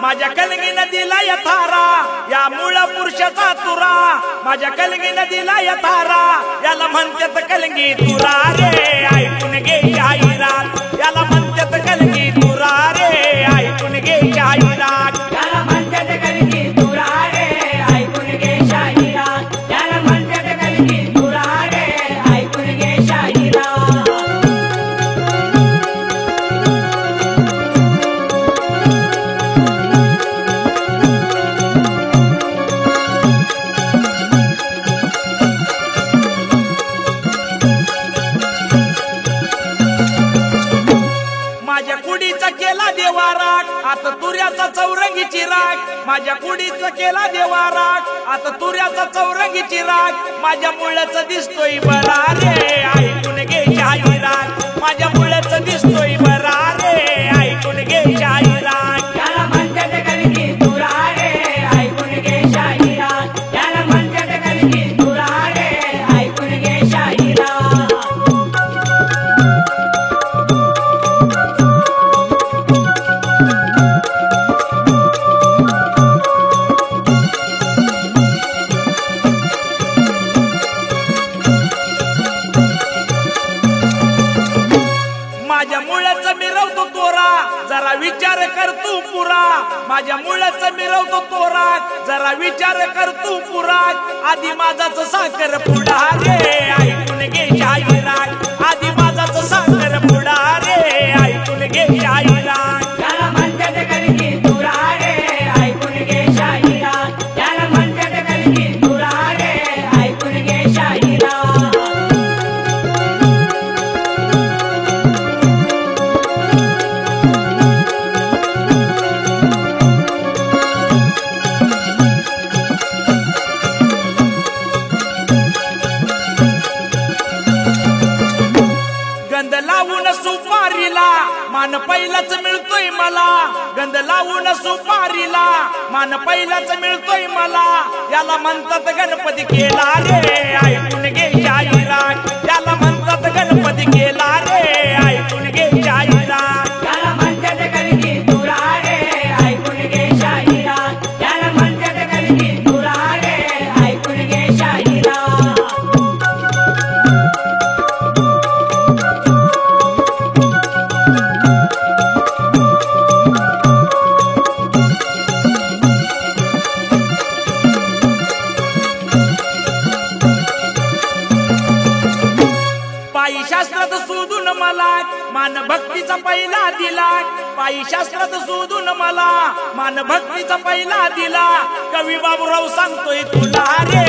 माझ्या कलगी नदीला यथारा, या मूळ पुरुषाचा तुरा माझ्या कलगी नदीला यथारा, याला म्हणतात कलगी तुरा रे ऐकून घे जाहिरात, याला म्हणतात कलगी तुरा रे ऐकून घे जाहिरात, याला म्हणतात कलगी तुरा रे ऐकून घे जाहिरात, याला म्हणतात कलगी तुरा रे ऐकून घे जाहिरात। माझ्या कुडीचा केला देवा राग, आता तुऱ्याचा चौरंगीची राग, माझ्या कुडीचा केला देवा राग, आता तुऱ्याचा चौरंगीची राग, माझ्या मुळाचा दिसतोय बरा रे ऐकून घे जाहिरात, माझ्या मुळाचा दिसतोय बरा रे ऐकून घे जाहिरात, याला म्हणतात कलगी तुरा रे ऐकून घे जाहिरात, याला म्हणतात कलगी तुरा रे ऐकून घे जाहिरात। माझ्या मुळाचा मिरवतो तोरा, जरा विचार कर तू पुरा, माझ्या मुळाचा मिरवतो तोरा, जरा विचार कर तू पुरा, आधी माझाच साखर पुडा रे ऐकून घे जाहिरात, आधी माझाच साखर पुडा रे ऐकून घे जाहिरात, याला म्हणतात कलगी तुरा रे ऐकून घे जाहिरात, याला म्हणतात कलगी तुरा रे ऐकून घे जाहिरात। गंध लावून सुपारीला मान पहिलाच मिळतोय मला, गंध लावून सुपारीला मान पहिलाच मिळतोय मला, याला म्हणतात गणपती केला रे ऐकून घे जाहिरात, याला म्हणतात गणपती केला रे ऐकून घे जाहिरात, याला म्हणतात कलगी तुरा रे ऐकून घे जाहिरात, याला म्हणतात कलगी तुरा रे ऐकून घे जाहिरात। पायी शास्त्रात शोधून मला मान भक्तीचा पहिला दिला, पायी शास्त्रात शोधून मला मान भक्तीचा पहिला दिला, कवी बाबूराव सांगतोय तुला रे